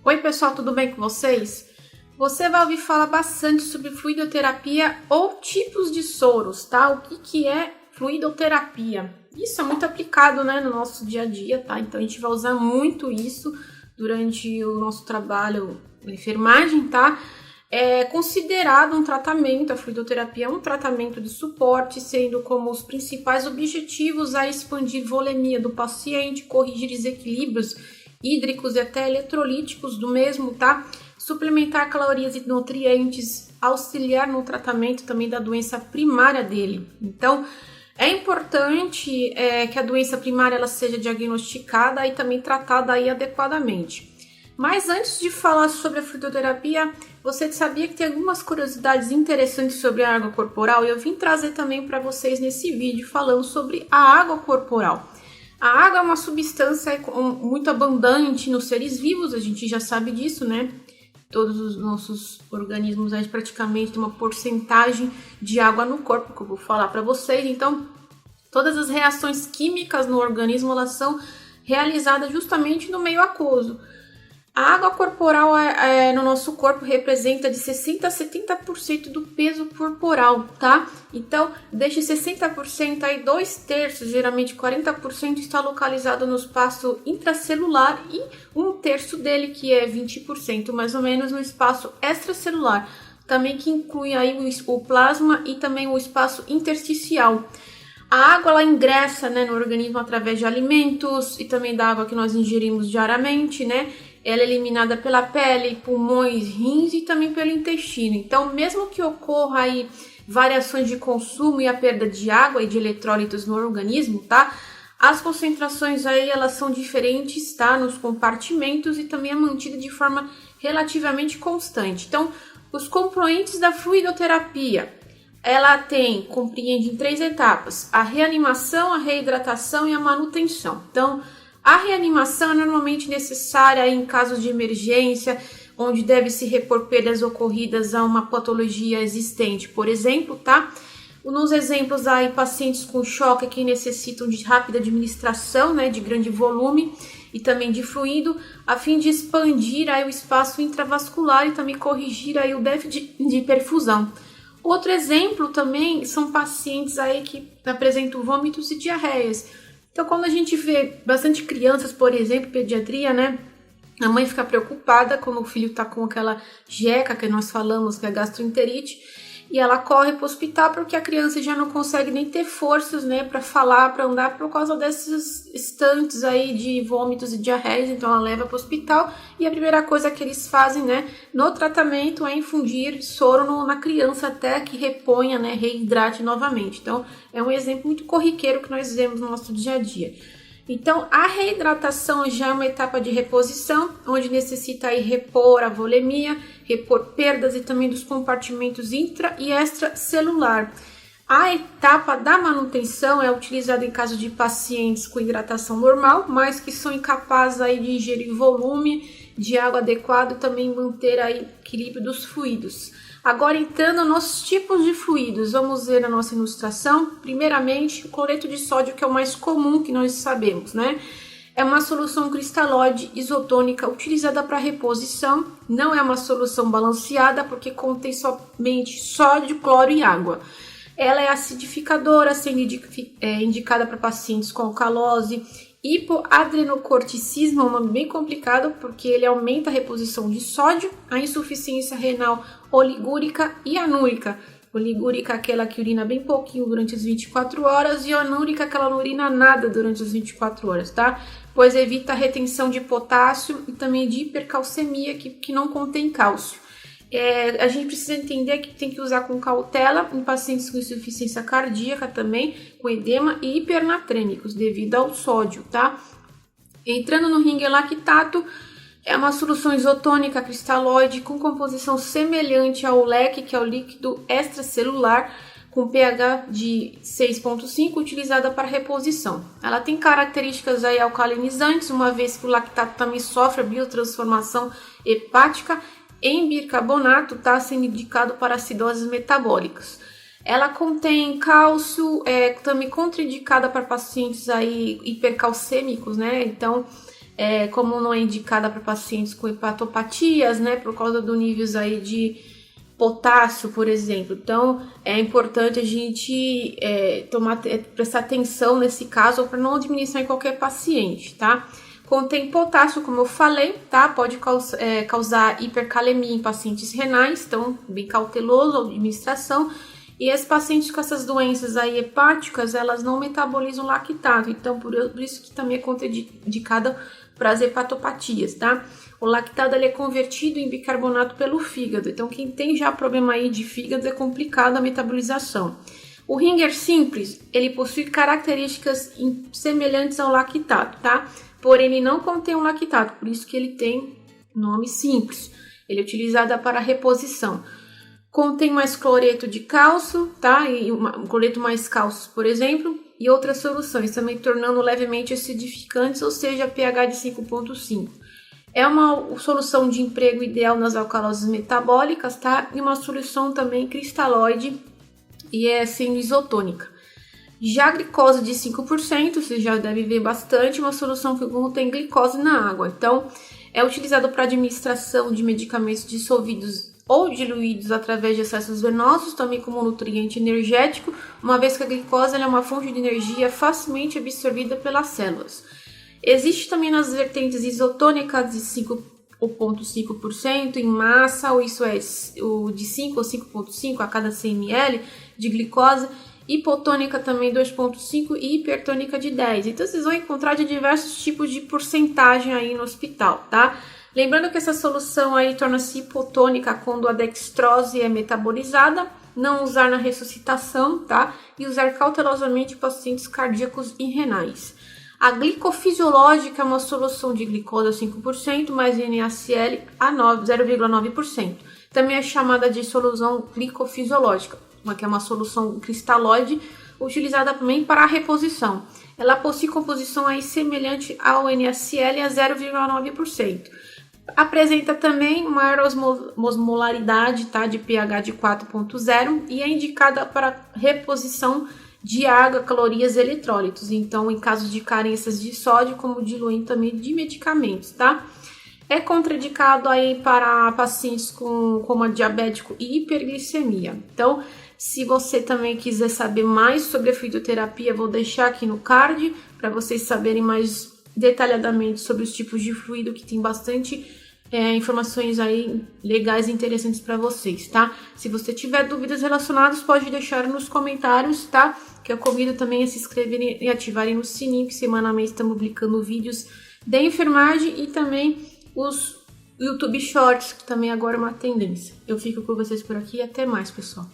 Oi pessoal, tudo bem com vocês? Você vai ouvir falar bastante sobre fluidoterapia ou tipos de soros, tá? O que é fluidoterapia? Isso é muito aplicado, né, no nosso dia a dia, tá? Então a gente vai usar muito isso durante o nosso trabalho na enfermagem, tá? É considerado um tratamento, a fluidoterapia é um tratamento de suporte, sendo como os principais objetivos a expandir volemia do paciente, corrigir desequilíbrios hídricos e até eletrolíticos do mesmo, tá? Suplementar calorias e nutrientes, auxiliar no tratamento também da doença primária dele. Então, é importante que a doença primária ela seja diagnosticada e também tratada aí adequadamente. Mas antes de falar sobre a fluidoterapia, você sabia que tem algumas curiosidades interessantes sobre a água corporal? E eu vim trazer também para vocês nesse vídeo falando sobre a água corporal. A água é uma substância muito abundante nos seres vivos, a gente já sabe disso, né? Todos os nossos organismos aí praticamente têm uma porcentagem de água no corpo, que eu vou falar para vocês. Então, todas as reações químicas no organismo, elas são realizadas justamente no meio aquoso. A água corporal no nosso corpo representa de 60% a 70% do peso corporal, tá? Então, desses 60% aí, 2/3, geralmente 40%, está localizado no espaço intracelular e 1/3 dele, que é 20% mais ou menos, no espaço extracelular, também que inclui aí o plasma e também o espaço intersticial. A água ela ingressa, né, no organismo através de alimentos e também da água que nós ingerimos diariamente, né? Ela é eliminada pela pele, pulmões, rins e também pelo intestino. Então, mesmo que ocorra aí variações de consumo e a perda de água e de eletrólitos no organismo, tá? As concentrações aí elas são diferentes, tá? Nos compartimentos e também é mantida de forma relativamente constante. Então, os componentes da fluidoterapia, ela compreende em 3 etapas: a reanimação, a reidratação e a manutenção. Então, a reanimação é normalmente necessária em casos de emergência, onde deve se repor perdas ocorridas a uma patologia existente, por exemplo, tá? Nos exemplos aí, pacientes com choque que necessitam de rápida administração, né, de grande volume e também de fluido, a fim de expandir aí o espaço intravascular e também corrigir aí o déficit de perfusão. Outro exemplo também são pacientes aí que apresentam vômitos e diarreias. Então, quando a gente vê bastante crianças, por exemplo, pediatria, né? A mãe fica preocupada quando o filho tá com aquela jeca que nós falamos, que é gastroenterite, e ela corre para o hospital porque a criança já não consegue nem ter forças, né, para falar, para andar por causa desses instantes aí de vômitos e diarreias. Então ela leva para o hospital e a primeira coisa que eles fazem, né, no tratamento é infundir soro na criança até que reponha, né, reidrate novamente. Então é um exemplo muito corriqueiro que nós vemos no nosso dia a dia. Então, a reidratação já é uma etapa de reposição, onde necessita aí repor a volemia, repor perdas e também dos compartimentos intra e extracelular. A etapa da manutenção é utilizada em caso de pacientes com hidratação normal, mas que são incapazes aí de ingerir volume de água adequado e também manter aí equilíbrio dos fluidos. Agora, entrando nos tipos de fluidos, vamos ver a nossa ilustração. Primeiramente, o cloreto de sódio, que é o mais comum que nós sabemos, né? É uma solução cristalóide isotônica utilizada para reposição. Não é uma solução balanceada, porque contém somente sódio, cloro e água. Ela é acidificadora, sendo indicada para pacientes com alcalose. Hipoadrenocorticismo é um nome bem complicado, porque ele aumenta a reposição de sódio, a insuficiência renal oligúrica e anúrica. Oligúrica é aquela que urina bem pouquinho durante as 24 horas e anúrica é aquela que não urina nada durante as 24 horas, tá? Pois evita a retenção de potássio e também de hipercalcemia, que não contém cálcio. A gente precisa entender que tem que usar com cautela em pacientes com insuficiência cardíaca também, com edema e hipernatrêmicos devido ao sódio, tá? Entrando no ringue lactato, é uma solução isotônica cristalóide com composição semelhante ao leque, que é o líquido extracelular, com pH de 6,5, utilizada para reposição. Ela tem características aí alcalinizantes, uma vez que o lactato também sofre a biotransformação hepática em bicarbonato, está sendo indicado para acidoses metabólicas. Ela contém cálcio, também contraindicada para pacientes aí hipercalcêmicos, né? Então, como não é indicada para pacientes com hepatopatias, né, por causa do níveis aí de potássio, por exemplo. Então, é importante a gente prestar atenção nesse caso para não administrar em qualquer paciente, tá? Contém potássio, como eu falei, tá? Pode causar hipercalemia em pacientes renais, então bem cauteloso a administração. E esses pacientes com essas doenças aí hepáticas, elas não metabolizam lactato, então por isso que também é contraindicada para as hepatopatias, tá? O lactato ele é convertido em bicarbonato pelo fígado, então quem tem já problema aí de fígado é complicado a metabolização. O Ringer simples, ele possui características semelhantes ao lactato, tá? Porém, ele não contém um lactato, por isso que ele tem nome simples. Ele é utilizado para reposição. Contém mais cloreto de cálcio, tá? E um cloreto mais cálcio, por exemplo, e outras soluções, também tornando levemente acidificantes, ou seja, pH de 5,5. É uma solução de emprego ideal nas alcaloses metabólicas, tá? E uma solução também cristalóide e é semi-isotônica. Já a glicose de 5%, você já deve ver bastante, uma solução que contém glicose na água. Então, é utilizado para administração de medicamentos dissolvidos ou diluídos através de acessos venosos, também como nutriente energético, uma vez que a glicose é uma fonte de energia facilmente absorvida pelas células. Existe também nas vertentes isotônicas de 5,5% em massa, ou isso é o de 5 ou 5,5 a cada 100 ml de glicose, hipotônica também 2,5 e hipertônica de 10. Então vocês vão encontrar de diversos tipos de porcentagem aí no hospital, tá? Lembrando que essa solução aí torna-se hipotônica quando a dextrose é metabolizada, não usar na ressuscitação, tá? E usar cautelosamente em pacientes cardíacos e renais. A glicofisiológica é uma solução de glicose a 5% mais NaCl a 0,9%. Também é chamada de solução glicofisiológica, que é uma solução cristalóide utilizada também para a reposição. Ela possui composição aí semelhante ao NaCl a 0,9%. Apresenta também maior osmolaridade, tá, de pH de 4,0 e é indicada para reposição de água, calorias e eletrólitos. Então, em casos de carências de sódio, como diluente também de medicamentos, tá? É contraindicado aí para pacientes com coma diabético e hiperglicemia. Então, se você também quiser saber mais sobre a fluidoterapia, vou deixar aqui no card para vocês saberem mais detalhadamente sobre os tipos de fluido, que tem bastante informações aí legais e interessantes para vocês, tá? Se você tiver dúvidas relacionadas, pode deixar nos comentários, tá? Que eu convido também a se inscreverem e ativarem o sininho, que semanalmente estamos publicando vídeos da enfermagem e também os YouTube Shorts, que também agora é uma tendência. Eu fico com vocês por aqui e até mais, pessoal.